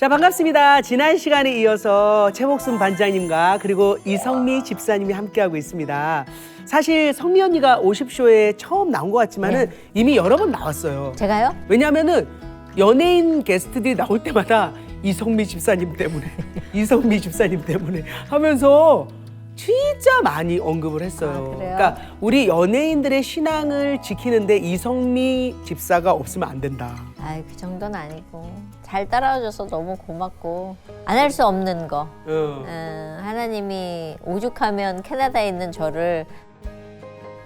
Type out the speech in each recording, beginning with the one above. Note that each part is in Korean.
자, 반갑습니다. 지난 시간에 이어서 최복순 반장님과 그리고 이성미 집사님이 함께하고 있습니다. 사실 성미 언니가 50쇼에 처음 나온 것 같지만은 이미 여러 번 나왔어요. 제가요? 왜냐하면은 연예인 게스트들이 나올 때마다 이성미 집사님 때문에 이성미 집사님 때문에 하면서 진짜 많이 언급을 했어요. 아, 그래요? 그러니까 우리 연예인들의 신앙을 지키는데 이성미 집사가 없으면 안 된다. 아이, 그 정도는 아니고 잘 따라와줘서 너무 고맙고 안 할 수 없는 거. 하나님이 오죽하면 캐나다에 있는 저를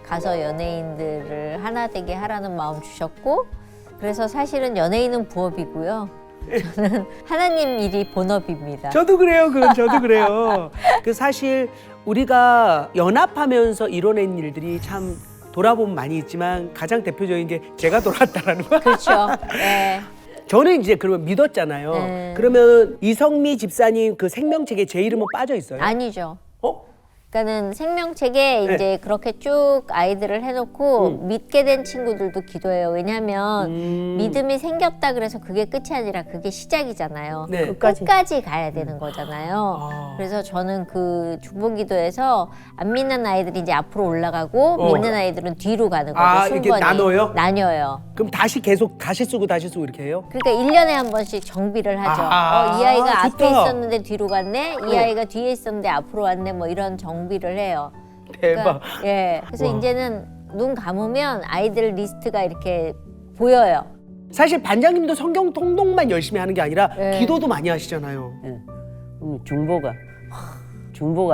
가서 연예인들을 하나 되게 하라는 마음 주셨고, 그래서 사실은 연예인은 부업이고요. 저는 하나님 일이 본업입니다. 저도 그래요. 그건 저도 그래요. 그 사실 우리가 연합하면서 이뤄낸 일들이 참 돌아보면 많이 있지만 가장 대표적인 게 제가 돌아왔다라는 거. 그렇죠. 네. 저는 이제 그러면 믿었잖아요. 네. 그러면 이성미 집사님 그 생명책에 제 이름은 빠져 있어요? 아니죠. 어? 그러니까는 생명책에 네. 이제 그렇게 쭉 아이들을 해놓고 믿게 된 친구들도 기도해요. 왜냐하면 믿음이 생겼다 그래서 그게 끝이 아니라 그게 시작이잖아요. 네. 끝까지 가야 되는 거잖아요. 아. 그래서 저는 그 중보기도에서 안 믿는 아이들이 이제 앞으로 올라가고 믿는 아이들은 뒤로 가는 거죠. 아, 이렇게 순번이. 나눠요? 나뉘어요. 그럼 다시 계속 다시 쓰고 이렇게 해요? 그러니까 1년에 한 번씩 정비를 하죠. 이 아이가 앞에 좋다. 있었는데 뒤로 갔네. 이 아이가 뒤에 있었는데 앞으로 왔네. 뭐 이런 정비를 해요. 대박. 예. 그래서 와. 이제는 눈 감으면 아이들 리스트가 이렇게 보여요. 사실 반장님도 성경 통독만 열심히 하는 게 아니라 네. 기도도 많이 하시잖아요. 중보가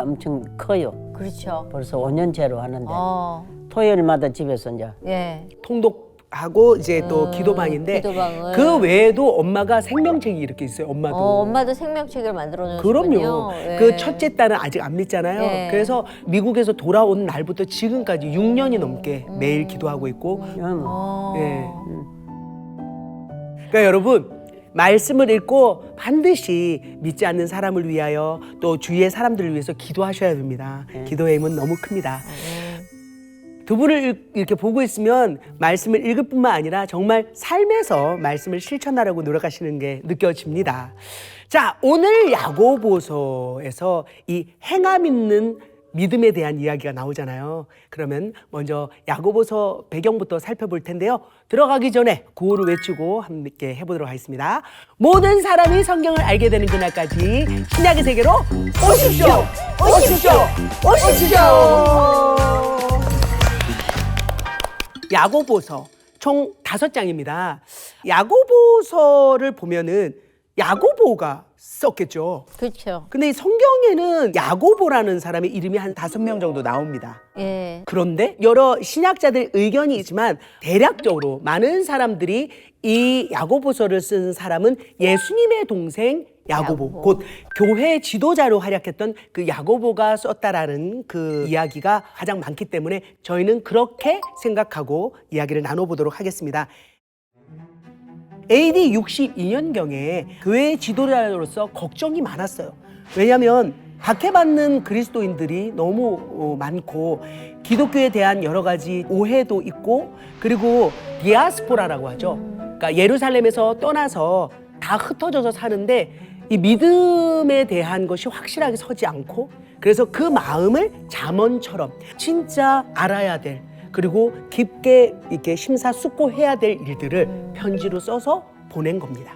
엄청 커요. 그렇죠. 벌써 5년째로 하는데 어. 토요일마다 집에서 이제 예. 통독하고 이제 또 기도방인데 기도방을. 그 외에도 엄마가 생명책이 이렇게 있어요. 엄마도. 엄마도 생명책을 만들어 놓으셨군요. 그럼요. 예. 그 첫째 딸은 아직 안 믿잖아요. 예. 그래서 미국에서 돌아온 날부터 지금까지 6년이 넘게 매일 기도하고 있고. 어. 예. 그러니까 여러분, 말씀을 읽고 반드시 믿지 않는 사람을 위하여 또 주위의 사람들을 위해서 기도하셔야 됩니다. 기도의 힘은 너무 큽니다. 두 분을 이렇게 보고 있으면 말씀을 읽을 뿐만 아니라 정말 삶에서 말씀을 실천하려고 노력하시는 게 느껴집니다. 자, 오늘 야고보서에서 이 행함 있는 믿음에 대한 이야기가 나오잖아요. 그러면 먼저 야고보서 배경부터 살펴볼 텐데요. 들어가기 전에 구호를 외치고 함께 해보도록 하겠습니다. 모든 사람이 성경을 알게 되는 그날까지 신약의 세계로 오십시오! 오십시오! 오십시오! 야고보서 총 5장입니다. 야고보서를 보면은 야고보가 썼겠죠. 그렇죠. 근데 이 성경에는 야고보라는 사람의 이름이 한 5명 정도 나옵니다. 예. 그런데 여러 신학자들 의견이 있지만 대략적으로 많은 사람들이 이 야고보서를 쓴 사람은 예수님의 동생 야고보, 곧 교회 지도자로 활약했던 그 야고보가 썼다라는 그 이야기가 가장 많기 때문에 저희는 그렇게 생각하고 이야기를 나눠보도록 하겠습니다. AD 62년경에 교회 지도자로서 걱정이 많았어요. 왜냐하면 박해받는 그리스도인들이 너무 많고 기독교에 대한 여러 가지 오해도 있고, 그리고 디아스포라라고 하죠. 그러니까 예루살렘에서 떠나서 다 흩어져서 사는데 이 믿음에 대한 것이 확실하게 서지 않고, 그래서 그 마음을 잠언처럼 진짜 알아야 될, 그리고 깊게 이렇게 심사숙고해야 될 일들을 편지로 써서 보낸 겁니다.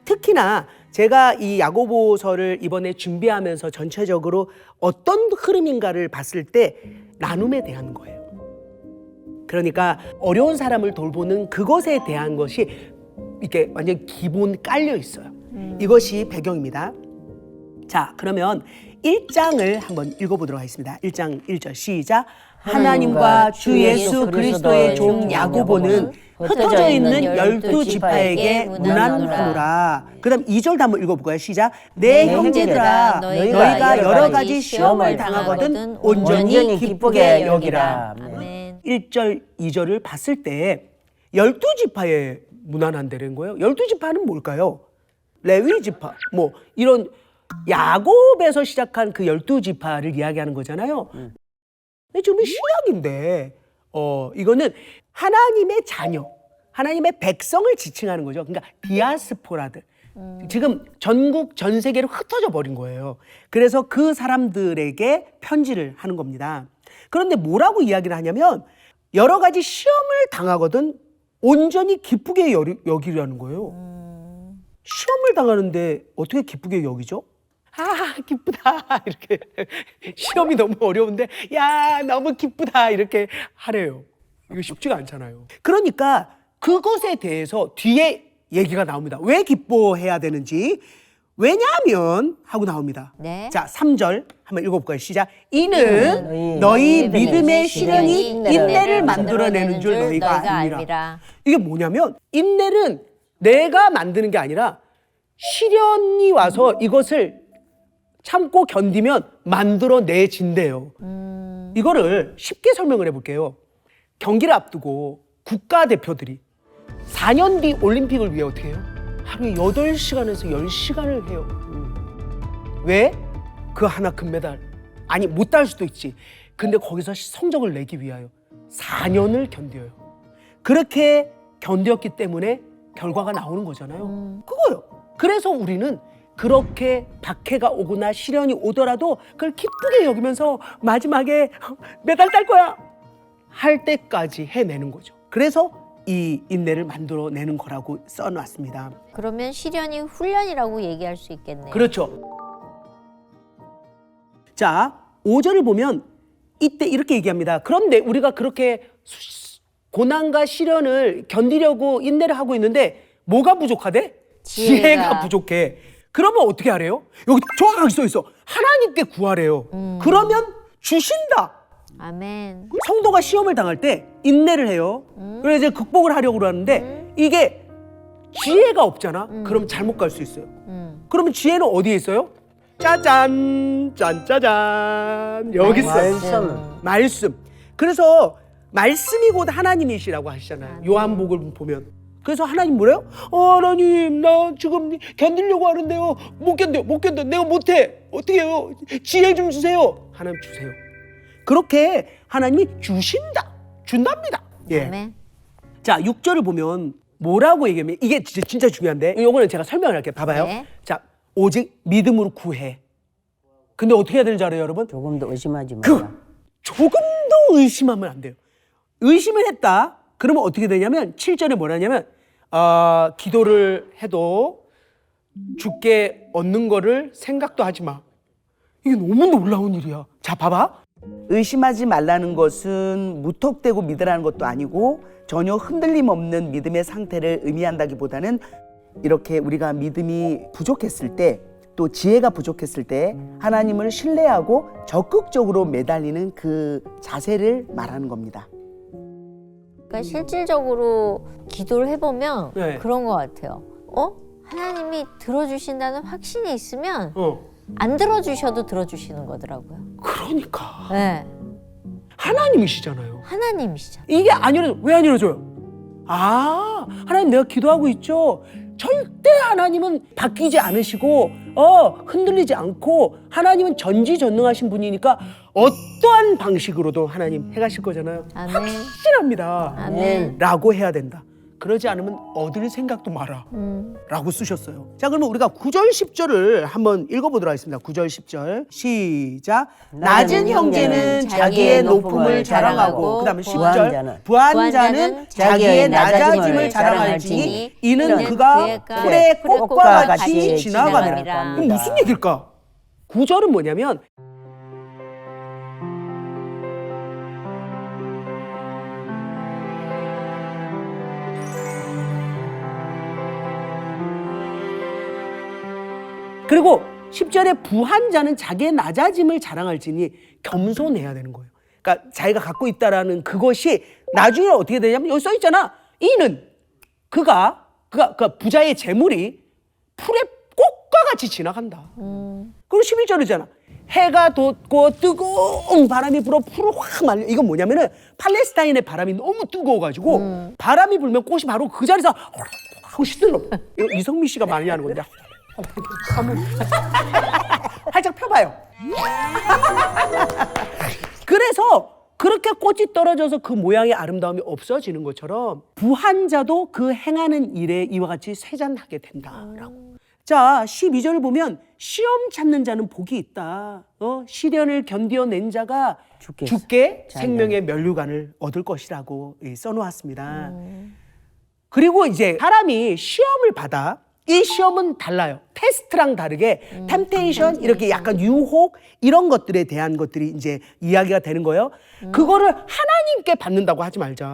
특히나 제가 이 야고보서를 이번에 준비하면서 전체적으로 어떤 흐름인가를 봤을 때 나눔에 대한 거예요. 그러니까 어려운 사람을 돌보는 그것에 대한 것이 이렇게 완전 기본 깔려 있어요. 이것이 배경입니다. 자, 그러면 1장을 한번 읽어보도록 하겠습니다. 1장 1절 시작. 하나님과 주 예수 그리스도의 종 야고보는 흩어져 있는 12지파에게 문안하노라. 그 다음 2절도 한번 읽어볼까요? 시작. 내 형제들아, 너희가 여러 가지 시험을 당하거든 온전히 기쁘게 여기라. 아멘. 1절, 2절을 봤을 때 12지파에 문안한다는 거예요. 12지파는 뭘까요? 레위 지파, 뭐 이런 야곱에서 시작한 그 12지파를 이야기하는 거잖아요. 근데 지금 신약인데 이거는 하나님의 자녀, 하나님의 백성을 지칭하는 거죠. 그러니까 디아스포라들, 지금 전국 전 세계로 흩어져 버린 거예요. 그래서 그 사람들에게 편지를 하는 겁니다. 그런데 뭐라고 이야기를 하냐면 여러 가지 시험을 당하거든 온전히 기쁘게 여기려는 거예요. 시험을 당하는데 어떻게 기쁘게 여기죠? 아, 기쁘다. 이렇게. 시험이 너무 어려운데, 야, 너무 기쁘다. 이렇게 하래요. 이거 쉽지가 않잖아요. 그러니까 그것에 대해서 뒤에 얘기가 나옵니다. 왜 기뻐해야 되는지. 왜냐하면 하고 나옵니다. 네. 자, 3절 한번 읽어볼까요? 시작. 이는 너희 믿음의 시련이 인내를 만들어내는 줄 너희가 아니라. 이게 뭐냐면 인내는 내가 만드는 게 아니라 시련이 와서 이것을 참고 견디면 만들어내진대요. 이거를 쉽게 설명을 해볼게요. 경기를 앞두고 국가대표들이 4년 뒤 올림픽을 위해 어떻게 해요? 하루에 8시간에서 10시간을 해요. 왜? 그 하나 금메달. 아니 못 딸 수도 있지. 근데 거기서 성적을 내기 위하여 4년을 견뎌요. 그렇게 견뎠기 때문에 결과가 나오는 거잖아요. 그거요. 그래서 우리는 그렇게 박해가 오거나 시련이 오더라도 그걸 기쁘게 여기면서 마지막에 메달 딸 거야 할 때까지 해내는 거죠. 그래서 이 인내를 만들어내는 거라고 써놨습니다. 그러면 시련이 훈련이라고 얘기할 수 있겠네요. 그렇죠. 자, 5절을 보면 이때 이렇게 얘기합니다. 그런데 우리가 그렇게 고난과 시련을 견디려고 인내를 하고 있는데 뭐가 부족하대? 지혜가 부족해. 그러면 어떻게 하래요? 여기 정확하게 써 있어. 하나님께 구하래요. 그러면 주신다. 아멘. 성도가 시험을 당할 때 인내를 해요. 그래서 이제 극복을 하려고 하는데 이게 지혜가 없잖아. 그럼 잘못 갈 수 있어요. 그러면 지혜는 어디에 있어요? 짜잔, 짠짜잔. 여기 있어요. 말씀. 그래서 말씀이 곧 하나님이시라고 하시잖아요. 요한복음 보면. 그래서 하나님 뭐래요? 하나님 나 지금 견디려고 하는데요. 못 견뎌. 내가 못해. 어떻게 해요? 지혜 좀 주세요. 하나님 주세요. 그렇게 하나님이 준답니다. 예. 아멘. 자, 6절을 보면 뭐라고 얘기하면 이게 진짜 중요한데 이거는 제가 설명을 할게요. 봐봐요. 네. 자, 오직 믿음으로 구해. 근데 어떻게 해야 되는지 알아요, 여러분? 조금도 의심하지 마라. 조금도 의심하면 안 돼요. 의심을 했다. 그러면 어떻게 되냐면 7절에 뭐라냐면 기도를 해도 주께 얻는 거를 생각도 하지 마. 이게 너무 놀라운 일이야. 자, 봐봐. 의심하지 말라는 것은 무턱대고 믿으라는 것도 아니고 전혀 흔들림 없는 믿음의 상태를 의미한다기보다는 이렇게 우리가 믿음이 부족했을 때 또 지혜가 부족했을 때 하나님을 신뢰하고 적극적으로 매달리는 그 자세를 말하는 겁니다. 그러니까 실질적으로 기도를 해보면 네. 그런 것 같아요. 하나님이 들어주신다는 확신이 있으면 어. 안 들어주셔도 들어주시는 거더라고요. 그러니까 네. 하나님이시잖아요. 하나님이시잖아요. 이게 왜 안 이루어져요? 하나님 내가 기도하고 있죠. 절대 하나님은 바뀌지 않으시고 흔들리지 않고 하나님은 전지전능하신 분이니까 어떠한 방식으로도 하나님 해가실 거잖아요. 아멘. 확실합니다. 아멘. 라고 해야 된다. 그러지 않으면 얻을 생각도 마라. 라고 쓰셨어요. 자, 그러면 우리가 9절 10절을 한번 읽어보도록 하겠습니다. 9절 10절 시작. 낮은 형제는 자기의 높음을 자랑하고, 그 다음에 10절 부한 자는 자기의 낮아짐을 자랑할지니 이는 그가 풀의 꽃과 같이 지나가리라. 그럼 무슨 얘기일까? 9절은 뭐냐면 그리고 10절에 부한 자는 자기의 낮아짐을 자랑할지니 겸손해야 되는 거예요. 그러니까 자기가 갖고 있다라는 그것이 나중에 어떻게 되냐면 여기 써 있잖아. 이는 그가 부자의 재물이 풀의 꽃과 같이 지나간다. 그리고 11절이잖아. 해가 돋고 뜨거운 바람이 불어 풀을 확 말려. 이건 뭐냐면은 팔레스타인의 바람이 너무 뜨거워가지고 바람이 불면 꽃이 바로 그 자리에서 하고 시들러. 이거 이성미 씨가 많이 하는 건데. 살짝 펴봐요. 그래서 그렇게 꽃이 떨어져서 그 모양의 아름다움이 없어지는 것처럼 부한 자도 그 행하는 일에 이와 같이 쇠잔하게 된다라고. 자, 12절을 보면 시험 참는 자는 복이 있다. 시련을 견뎌낸 자가 죽게 생명의 면류관을 얻을 것이라고 써놓았습니다. 그리고 이제 사람이 시험을 받아 이 시험은 달라요. 테스트랑 다르게 템테이션 이렇게 약간 유혹 이런 것들에 대한 것들이 이제 이야기가 되는 거예요. 그거를 하나님께 받는다고 하지 말자.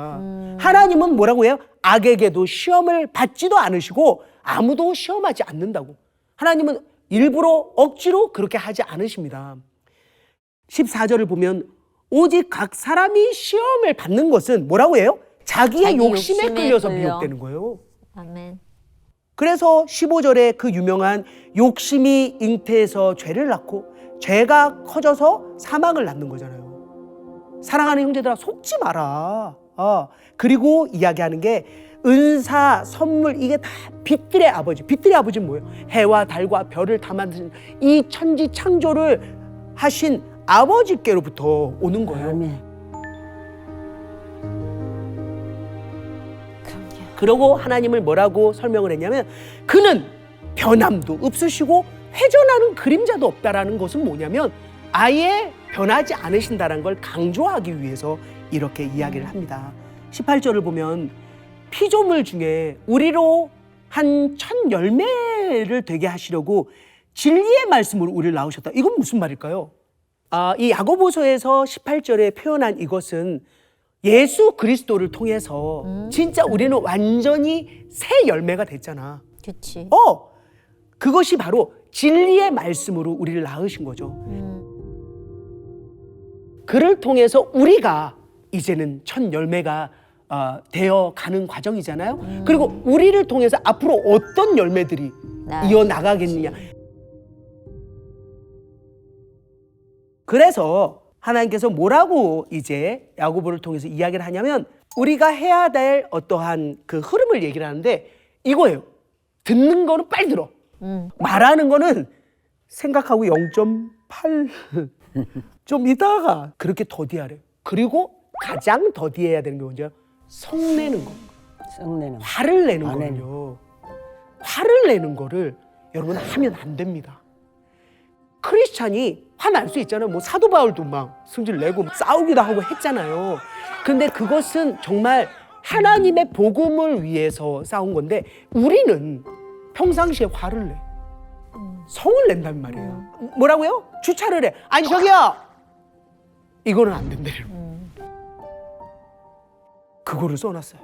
하나님은 뭐라고 해요? 악에게도 시험을 받지도 않으시고 아무도 시험하지 않는다고. 하나님은 일부러 억지로 그렇게 하지 않으십니다. 14절을 보면 오직 각 사람이 시험을 받는 것은 뭐라고 해요? 자기의 욕심에 끌려서 미혹되는 거예요. 아멘. 그래서 15절에 그 유명한 욕심이 잉태해서 죄를 낳고 죄가 커져서 사망을 낳는 거잖아요. 사랑하는 형제들아 속지 마라. 그리고 이야기하는 게 은사, 선물 이게 다 빛들의 아버지. 빛들의 아버지는 뭐예요? 해와 달과 별을 다 만드신 이 천지 창조를 하신 아버지께로부터 오는 거예요. 아멘. 그러고 하나님을 뭐라고 설명을 했냐면 그는 변함도 없으시고 회전하는 그림자도 없다라는 것은 뭐냐면 아예 변하지 않으신다는 걸 강조하기 위해서 이렇게 이야기를 합니다. 18절을 보면 피조물 중에 우리로 한 천 열매를 되게 하시려고 진리의 말씀으로 우리를 낳으셨다. 이건 무슨 말일까요? 이 야고보서에서 18절에 표현한 이것은 예수 그리스도를 통해서 진짜 우리는 완전히 새 열매가 됐잖아. 그치. 그것이 바로 진리의 말씀으로 우리를 낳으신 거죠. 그를 통해서 우리가 이제는 첫 열매가 되어 가는 과정이잖아요. 그리고 우리를 통해서 앞으로 어떤 열매들이 이어나가겠느냐. 그래서 하나님께서 뭐라고 이제 야고보를 통해서 이야기를 하냐면 우리가 해야 될 어떠한 그 흐름을 얘기를 하는데 이거예요. 듣는 거는 빨리 들어. 말하는 거는 생각하고 0.8 좀 이따가 그렇게 더디하래요. 그리고 가장 더디해야 되는 게 뭔지 알아요? 성내는 거. 썩내는 거. 화를 내는 안 거는요. 화를 내는 거를 여러분 하면 안 됩니다. 크리스찬이 화날 수 있잖아요. 뭐 사도 바울도 막 승질 내고 싸우기도 하고 했잖아요. 근데 그것은 정말 하나님의 복음을 위해서 싸운 건데 우리는 평상시에 화를 내. 성을 낸단 말이에요. 뭐라고요? 주차를 해. 아니 저기요. 이거는 안 된대요. 그거를 써놨어요.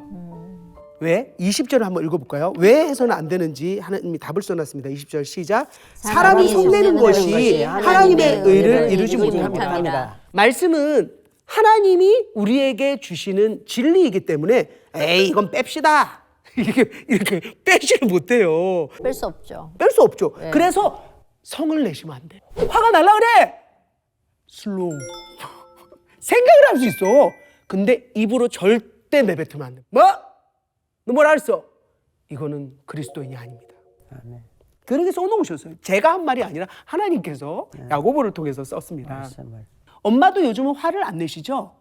왜? 20절을 한번 읽어볼까요? 왜 해서는 안 되는지 하나님이 답을 써놨습니다. 20절 시작. 사람이 속내는 것이 하나님의 의를 이루지 못합니다. 말씀은 하나님이 우리에게 주시는 진리이기 때문에 에이 이건 뺍시다. 이렇게 빼지를 못해요. 뺄 수 없죠. 뺄 수 없죠. 네. 그래서 성을 내시면 안 돼. 화가 날라 그래. 슬로우. 생각을 할 수 있어. 근데 입으로 절대 내뱉으면 안 돼. 뭐? 너 뭐라 했어? 이거는 그리스도인이 아닙니다. 아멘. 그렇게 써놓으셨어요. 제가 한 말이 아니라 하나님께서 야고보를 통해서 썼습니다. 말씀. 엄마도 요즘은 화를 안 내시죠?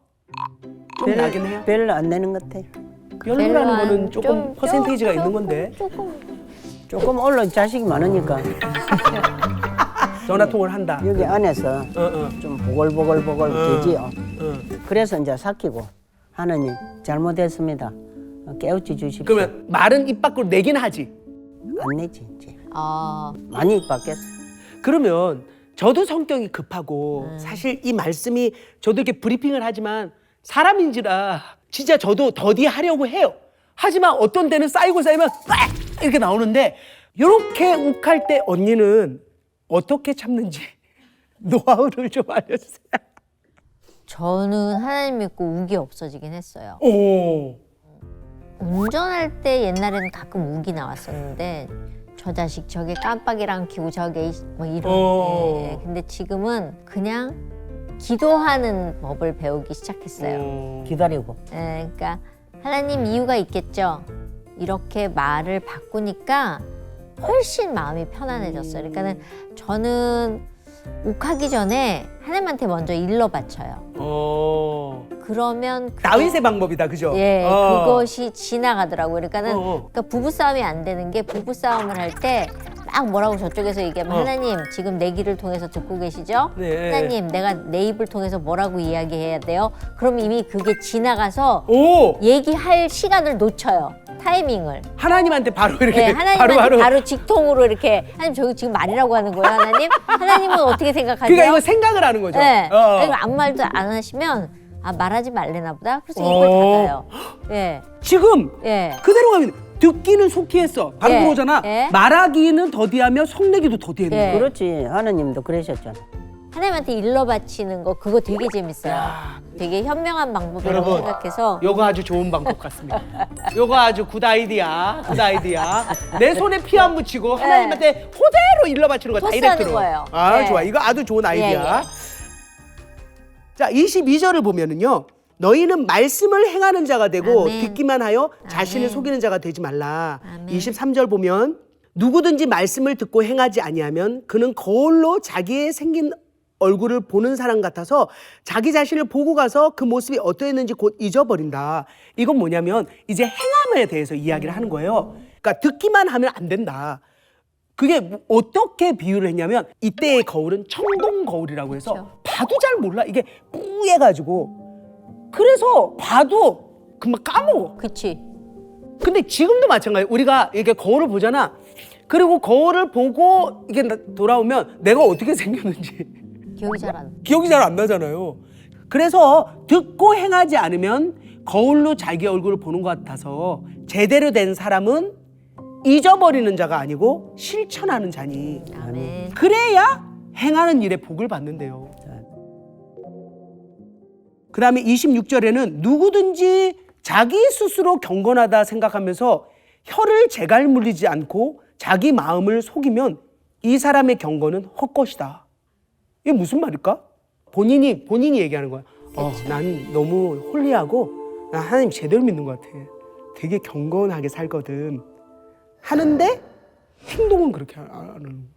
좀 나긴 해요. 별로 안 내는 것 같아요. 별로라는 거는 조금 퍼센테이지가 있는 건데. 조금 올라 자식이 많으니까 전화통화를 한다. 여기 안에서 좀 보글보글 되지요. 그래서 이제 삭히고 하나님 잘못했습니다. 깨우쳐 주십시오. 그러면 말은 입 밖으로 내긴 하지. 안 내지 이제. 아, 많이 입 밖에서. 그러면 저도 성격이 급하고 사실 이 말씀이 저도 이렇게 브리핑을 하지만 사람인지라 진짜 저도 더디하려고 해요. 하지만 어떤 때는 쌓이고 쌓이면 빡! 이렇게 나오는데 이렇게 욱할 때 언니는 어떻게 참는지 노하우를 좀 알려주세요. 저는 하나님 믿고 욱이 없어지긴 했어요. 오. 운전할 때 옛날에는 가끔 욱이 나왔었는데 저 자식 저게 깜빡이랑 켜고 저게 뭐 이런. 예. 근데 지금은 그냥 기도하는 법을 배우기 시작했어요. 기다리고. 예, 그러니까 하나님 이유가 있겠죠. 이렇게 말을 바꾸니까 훨씬 마음이 편안해졌어요. 그러니까는 저는 욱하기 전에 하나님한테 먼저 일러 바쳐요. 그러면 다윗의 방법이다, 그죠? 예, 그것이 지나가더라고요. 그러니까는 어. 그러니까 부부 싸움이 안 되는 게 부부 싸움을 할 때 막 뭐라고 저쪽에서 얘기하면 하나님 지금 내 귀를 통해서 듣고 계시죠? 네. 하나님 내가 내 입을 통해서 뭐라고 이야기해야 돼요? 그럼 이미 그게 지나가서 오 얘기할 시간을 놓쳐요. 타이밍을. 하나님한테 바로 이렇게 네, 하나님한테 바로 직통으로 이렇게 하나님 저기 지금 말이라고 하는 거예요, 하나님? 하나님은 어떻게 생각하세요? 그러니까 이거 생각을 하는 거죠. 네. 어. 그리고 아무 말도 안 하시면 아 말하지 말래나 보다. 그래서 입을 닫아요. 예. 지금 예. 그대로 가면 듣기는 속히 했어. 바로 예. 들어오잖아. 예. 말하기는 더디하며 성내기도 더디했네. 예. 그렇지. 하나님도 그러셨잖아. 하나님한테 일러 바치는 거 그거 되게 재밌어요. 되게 현명한 방법이라고 여러분, 생각해서 요거 아주 좋은 방법 같습니다. 요거 아주 굿 아이디야. 굿 아이디야. 내 손에 피 안 묻히고 하나님한테 그대로 일러 바치는 거 토스하는 다이렉트로. 거예요. 아, 네. 좋아. 이거 아주 좋은 아이디야. 예. 자, 22절을 보면은요. 너희는 말씀을 행하는 자가 되고 아멘. 듣기만 하여 자신을 아멘. 속이는 자가 되지 말라. 아멘. 23절 보면 누구든지 말씀을 듣고 행하지 아니하면 그는 거울로 자기의 생긴 얼굴을 보는 사람 같아서 자기 자신을 보고 가서 그 모습이 어떠했는지 곧 잊어버린다. 이건 뭐냐면 이제 행함에 대해서 이야기를 하는 거예요. 그러니까 듣기만 하면 안 된다. 그게 어떻게 비유를 했냐면 이때의 거울은 청동 거울이라고 해서 그렇죠. 봐도 잘 몰라. 이게 뿌얘가지고 그래서 봐도 금방 까먹어. 그치. 근데 지금도 마찬가지예요. 우리가 이렇게 거울을 보잖아. 그리고 거울을 보고 이게 돌아오면 내가 어떻게 생겼는지 기억이 잘 안. 기억이 잘 안 나잖아요. 그래서 듣고 행하지 않으면 거울로 자기 얼굴을 보는 것 같아서 제대로 된 사람은 잊어버리는 자가 아니고 실천하는 자니. 아멘. 그래야 행하는 일에 복을 받는데요. 그 다음에 26절에는 누구든지 자기 스스로 경건하다 생각하면서 혀를 제갈 물리지 않고 자기 마음을 속이면 이 사람의 경건은 헛것이다. 이게 무슨 말일까? 본인이 얘기하는 거야. 난 너무 홀리하고 나 하나님 제대로 믿는 것 같아. 되게 경건하게 살거든. 하는데 행동은 그렇게 안 하는.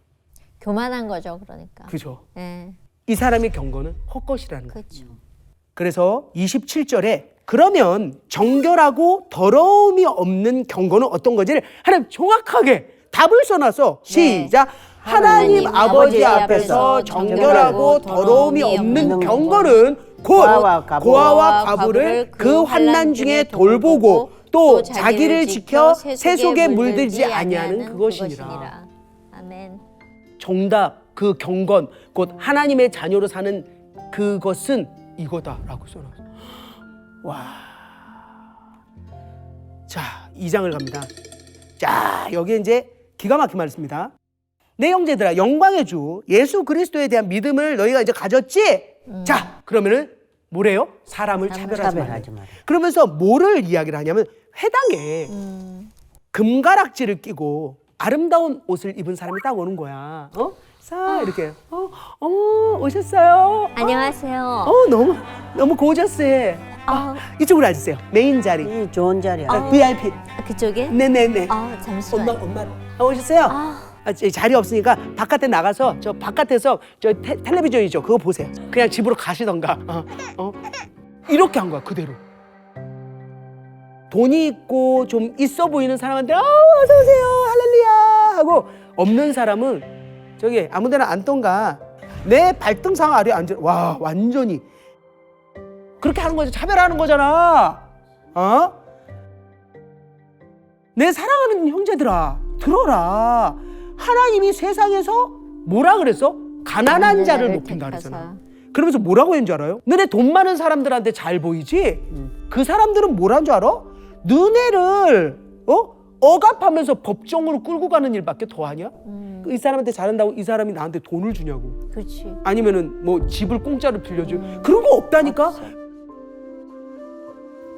교만한 거죠, 그러니까. 그죠? 예. 이 사람의 경건은 헛것이라는 거예요. 그렇죠. 그래서 27절에 그러면 정결하고 더러움이 없는 경건은 어떤 건지를 하나님 정확하게 답을 써놔서 네. 시작. 하나님 아버지 앞에서 정결하고 더러움이 없는 경건은 곧 고아와 과부를 그 환난 중에 돌보고 또 자기를 지켜 세속에 물들지 아니하는 그것이니라. 아멘. 정답, 그 경건, 곧 하나님의 자녀로 사는 그것은 이거다라고 써놨어요. 와. 자, 2장을 갑니다. 자, 여기 이제 기가 막힌 말씀입니다. 내 형제들아, 영광의 주 예수 그리스도에 대한 믿음을 너희가 이제 가졌지? 자, 그러면은 뭐래요? 사람을 차별하지 말라. 그러면서 뭐를 이야기를 하냐면 회당에 금가락지를 끼고 아름다운 옷을 입은 사람이 딱 오는 거야. 싹 이렇게. 어머, 오셨어요? 안녕하세요. 너무 고저스해. 이쪽으로 앉으세요. 메인 자리. 이 좋은 자리야. VIP. 그쪽에? 네네네. 잠시만요. 엄마 오셨어요? 자리 없으니까 바깥에 나가서 저 바깥에서 저 텔레비전이죠. 그거 보세요. 그냥 집으로 가시던가. 이렇게 한 거야 그대로. 돈이 있고 좀 있어 보이는 사람한테 어서 오세요 할렐루야 하고 없는 사람은 저기 아무데나 앉던가 내 발등상 아래 앉아. 와 완전히 그렇게 하는 거죠. 차별하는 거잖아. 내 사랑하는 형제들아 들어라. 하나님이 세상에서 뭐라 그랬어? 가난한 자를 높인다 그랬잖아. 그러면서 뭐라고 했는 줄 알아요? 너네 돈 많은 사람들한테 잘 보이지? 그 사람들은 뭐란 줄 알아? 너네를 억압하면서 법정으로 끌고 가는 일밖에 더 하냐? 이 사람한테 잘한다고 이 사람이 나한테 돈을 주냐고. 그렇지. 아니면은 뭐 집을 공짜로 빌려줘. 그런 거 없다니까?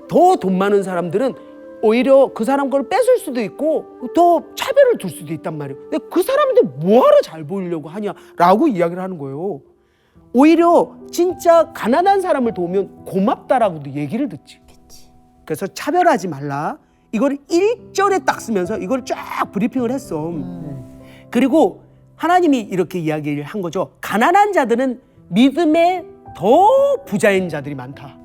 더 돈 많은 사람들은 오히려 그 사람 걸 뺏을 수도 있고 더 차별을 둘 수도 있단 말이에요. 근데 그 사람한테 뭐하러 잘 보이려고 하냐라고 이야기를 하는 거예요. 오히려 진짜 가난한 사람을 도우면 고맙다라고도 얘기를 듣지. 그래서 차별하지 말라. 이걸 1절에 딱 쓰면서 이걸 쫙 브리핑을 했어. 그리고 하나님이 이렇게 이야기를 한 거죠. 가난한 자들은 믿음에 더 부자인 자들이 많다.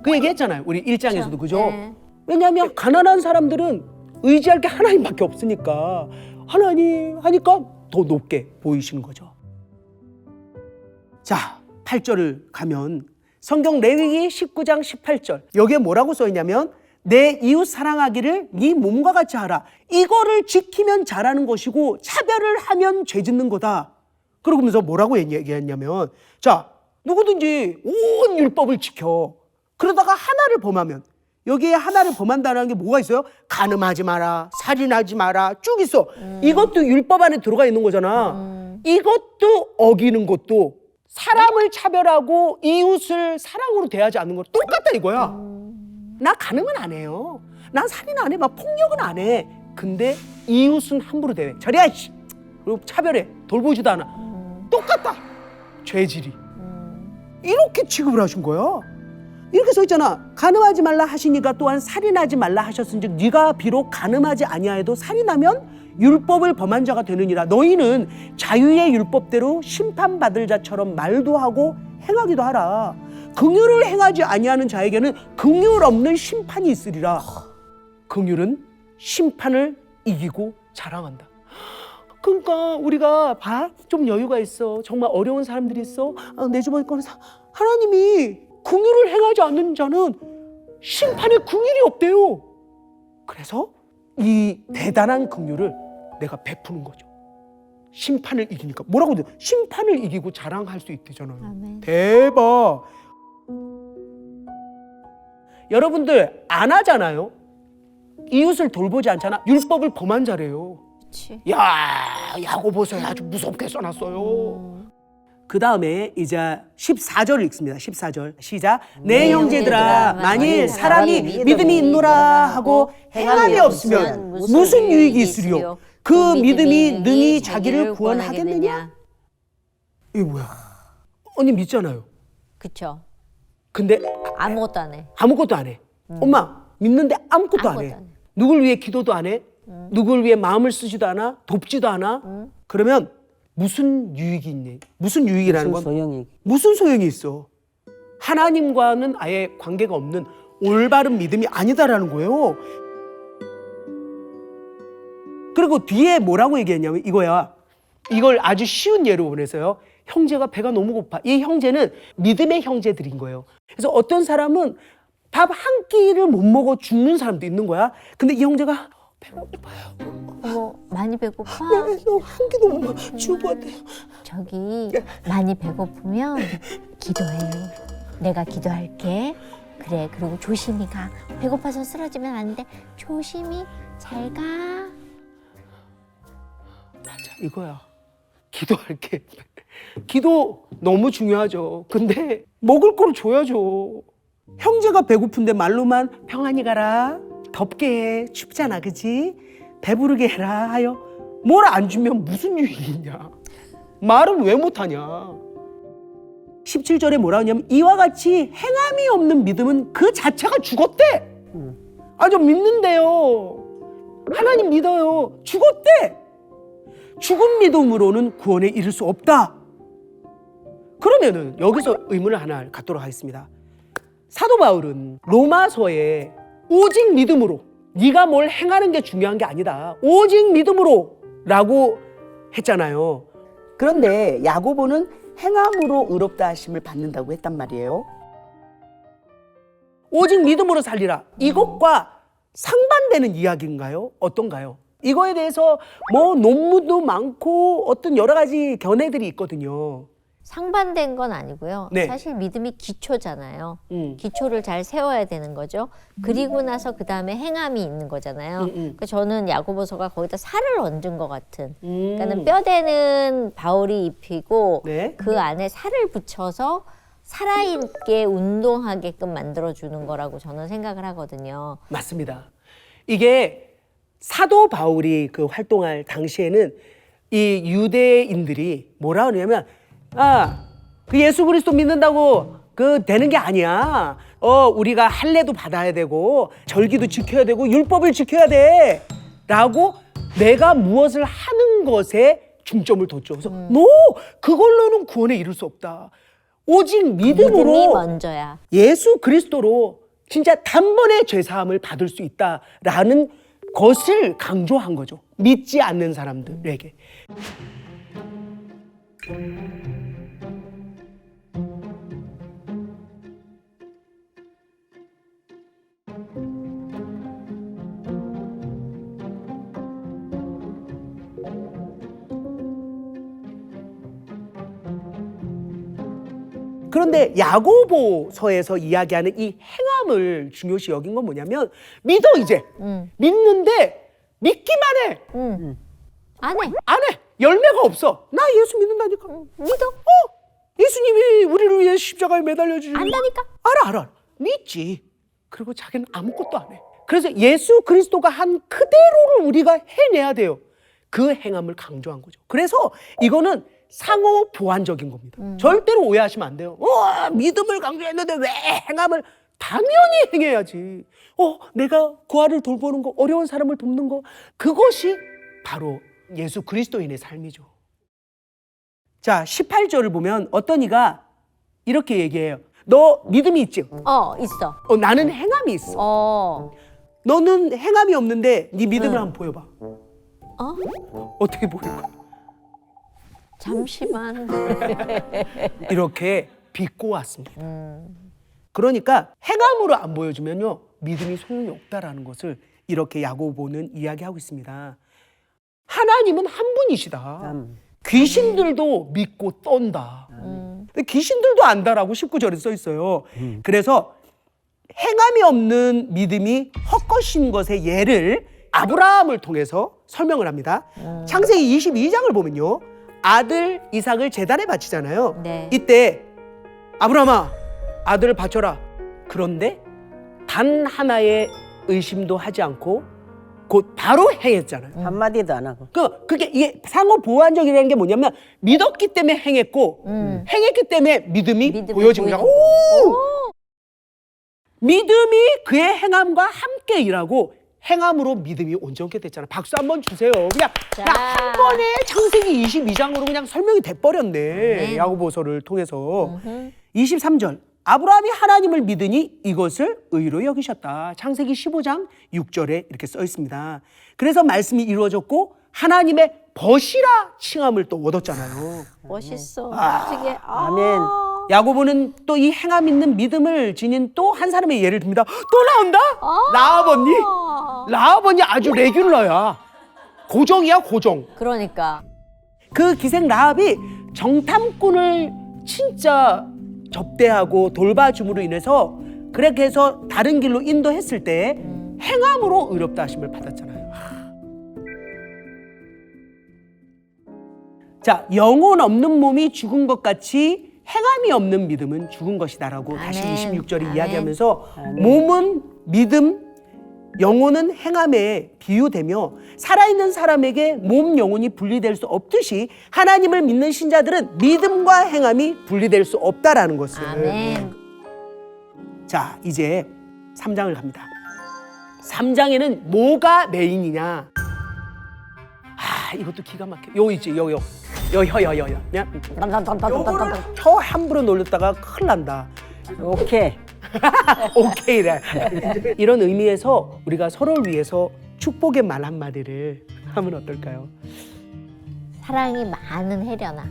그 얘기했잖아요. 우리 1장에서도 그죠? 네. 왜냐하면 가난한 사람들은 의지할 게 하나님밖에 없으니까 하나님 하니까 더 높게 보이시는 거죠. 자, 8절을 가면 성경 레위기 19장 18절 여기에 뭐라고 써있냐면 내 이웃 사랑하기를 네 몸과 같이 하라. 이거를 지키면 잘하는 것이고 차별을 하면 죄 짓는 거다. 그러면서 뭐라고 얘기했냐면 자, 누구든지 온 율법을 지켜. 그러다가 하나를 범하면 여기에 하나를 범한다는 게 뭐가 있어요? 간음하지 마라, 살인하지 마라 쭉 있어. 이것도 율법 안에 들어가 있는 거잖아. 이것도 어기는 것도 사람을 차별하고 이웃을 사랑으로 대하지 않는 거 똑같다 이거야. 나 간음은 안 해요. 난 살인 안 해. 막 폭력은 안 해. 근데 이웃은 함부로 대해. 저리야 씨. 그리고 차별해. 돌보지도 않아. 똑같다. 죄질이. 이렇게 취급을 하신 거야. 이렇게 써 있잖아. 간음하지 말라 하시니까 또한 살인하지 말라 하셨은즉 네가 비록 간음하지 아니하여도 살인하면 율법을 범한 자가 되느니라. 너희는 자유의 율법대로 심판받을 자처럼 말도 하고 행하기도 하라. 긍휼을 행하지 아니하는 자에게는 긍휼 없는 심판이 있으리라. 긍휼은 심판을 이기고 자랑한다. 그러니까 우리가 좀 여유가 있어. 정말 어려운 사람들이 있어. 내 주머니 꺼내서 하나님이 긍휼을 행하지 않는 자는 심판에 긍휼이 없대요. 그래서 이 대단한 긍휼을 내가 베푸는 거죠. 심판을 이기니까. 뭐라고 해요? 심판을 이기고 자랑할 수 있대잖아요. 아멘. 대박. 여러분들 안 하잖아요. 이웃을 돌보지 않잖아. 율법을 범한 자래요. 그치. 야, 야고보서에 아주 무섭게 써놨어요. 그 다음에 이제 14절을 읽습니다. 14절 시작. 내 형제들아 만일 사람이 믿음이 있노라 하고 행함이 없으면 무슨 유익이 있으리요? 그 믿음이 능히 자기를 구원하겠느냐? 이게 뭐야? 언니 믿잖아요. 그쵸. 근데 아무것도 안 해. 아무것도 안 해. 엄마 믿는데 아무것도 안 해. 아무것도 안 해. 누굴 위해 기도도 안 해. 누굴 위해 마음을 쓰지도 않아. 돕지도 않아. 그러면 무슨 유익이 있니? 무슨 유익이라는 건 소용이. 무슨 소용이 있어? 하나님과는 아예 관계가 없는 올바른 믿음이 아니다라는 거예요. 그리고 뒤에 뭐라고 얘기했냐면 이거야. 이걸 아주 쉬운 예로 보내서요. 형제가 배가 너무 고파. 이 형제는 믿음의 형제들인 거예요. 그래서 어떤 사람은 밥 한 끼를 못 먹어 죽는 사람도 있는 거야. 근데 이 형제가 배가 고파요. 어머, 많이 배고파? 그래서 한 끼도 못 먹어 죽을 것 같아요. 저기 많이 배고프면 기도해요. 내가 기도할게. 그래, 그리고 조심히 가. 배고파서 쓰러지면 안 돼. 조심히 잘 가. 맞아, 이거야. 기도할게. 기도 너무 중요하죠. 근데 먹을 걸 줘야죠. 형제가 배고픈데 말로만 평안히 가라, 덥게 해, 춥잖아, 그지? 배부르게 해라 하여 뭘 안 주면 무슨 유익이 있냐? 말은 왜 못하냐? 17절에 뭐라 하냐면 이와 같이 행함이 없는 믿음은 그 자체가 죽었대. 아, 저 믿는데요. 하나님 믿어요. 죽었대. 죽은 믿음으로는 구원에 이를 수 없다. 그러면은 여기서 의문을 하나 갖도록 하겠습니다. 사도 바울은 로마서에 오직 믿음으로, 네가 뭘 행하는 게 중요한 게 아니다, 오직 믿음으로 라고 했잖아요. 그런데 야고보는 행함으로 의롭다 하심을 받는다고 했단 말이에요. 오직 믿음으로 살리라. 이것과 상반되는 이야기인가요? 어떤가요? 이거에 대해서 뭐 논문도 많고 어떤 여러 가지 견해들이 있거든요. 상반된 건 아니고요. 네. 사실 믿음이 기초잖아요. 기초를 잘 세워야 되는 거죠. 그리고 나서 그 다음에 행함이 있는 거잖아요. 그러니까 저는 야고보서가 거기다 살을 얹은 것 같은. 그러니까는 뼈대는 바울이 입히고 네. 그 안에 살을 붙여서 살아있게 운동하게끔 만들어주는 거라고 저는 생각을 하거든요. 맞습니다. 이게 사도 바울이 그 활동할 당시에는 이 유대인들이 뭐라 그러냐면, 그 예수 그리스도 믿는다고 그 되는 게 아니야. 우리가 할례도 받아야 되고 절기도 지켜야 되고 율법을 지켜야 돼. 라고 내가 무엇을 하는 것에 중점을 뒀죠. 그래서 그걸로는 구원에 이를 수 없다. 오직 믿음이 믿음으로 먼저야. 예수 그리스도로 진짜 단번에 죄사함을 받을 수 있다라는 것을 강조한 거죠. 믿지 않는 사람들에게. 그런데 야고보서에서 이야기하는 이 행함을 중요시 여긴 건 뭐냐면 믿어 이제 믿는데 믿기만 해. 안 해. 안 해. 열매가 없어. 나 예수 믿는다니까. 믿어. 예수님이 우리를 위해 십자가에 매달려 주시는 안다니까. 알아. 믿지. 그리고 자기는 아무것도 안 해. 그래서 예수 그리스도가 한 그대로를 우리가 해내야 돼요. 그 행함을 강조한 거죠. 그래서 이거는 상호 보완적인 겁니다. 절대로 오해하시면 안 돼요. 믿음을 강조했는데 왜 행함을? 당연히 행해야지. 내가 고아를 돌보는 거, 어려운 사람을 돕는 거, 그것이 바로 예수 그리스도인의 삶이죠. 자, 18절을 보면 어떤 이가 이렇게 얘기해요. 너 믿음이 있지? 있어. 나는 행함이 있어. 너는 행함이 없는데 네 믿음을 한번 보여봐. 어떻게 보일 거야? 잠시만. 이렇게 비꼬았습니다. 그러니까 행함으로 안 보여주면요 믿음이 소용이 없다라는 것을 이렇게 야고보는 이야기하고 있습니다. 하나님은 한 분이시다. 귀신들도 믿고 떤다. 근데 귀신들도 안다라고 19절에 써 있어요. 그래서 행함이 없는 믿음이 헛것인 것의 예를 아브라함을 통해서 설명을 합니다. 창세기 22장을 보면요. 아들 이삭을 제단에 바치잖아요. 네. 이때 아브라함아 아들을 바쳐라. 그런데 단 하나의 의심도 하지 않고 곧 바로 행했잖아요. 한마디도 안 하고. 그게 이게 상호 보완적이라는 게 뭐냐면 믿었기 때문에 행했고 행했기 때문에 믿음이 보여진 거야. 믿음이 그의 행함과 함께 일하고 행함으로 믿음이 온전케 됐잖아. 박수 한번 주세요. 그냥 한 번에 창세기 22장으로 그냥 설명이 돼버렸네. 야고보서를 통해서. 23절. 아브라함이 하나님을 믿으니 이것을 의로 여기셨다. 창세기 15장 6절에 이렇게 써 있습니다. 그래서 말씀이 이루어졌고 하나님의 벗이라 칭함을 또 얻었잖아요. 멋있어. 어떻게? 아멘. 야고보는 또 이 행함 있는 믿음을 지닌 또 한 사람의 예를 듭니다. 또 나온다? 라합 언니? 라합 언니 아주 레귤러야. 고정이야 고정. 그러니까. 그 기생 라합이 정탐꾼을 진짜 접대하고 돌봐줌으로 인해서 그렇게 해서 다른 길로 인도했을 때 행함으로 의롭다 하심을 받았잖아요. 자, 영혼 없는 몸이 죽은 것 같이 행함이 없는 믿음은 죽은 것이다라고 다시 26절에 이야기하면서 몸은 믿음, 영혼은 행함에 비유되며 살아있는 사람에게 몸, 영혼이 분리될 수 없듯이 하나님을 믿는 신자들은 믿음과 행함이 분리될 수 없다라는 것을. 아멘. 자, 이제 3장을 갑니다. 3장에는 뭐가 메인이냐? 이것도 기가 막혀. 요 있지, 요. 그냥 요거를 혀 함부로 놀렸다가 큰일 난다. 오케이. 오케이래. 이런 의미에서 우리가 서로를 위해서 축복의 말 한마디를 하면 어떨까요? 사랑이 많은 혜련아.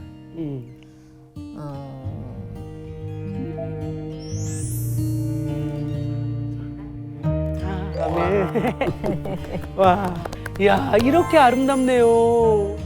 아멘. 와, 이야, 이렇게 아름답네요.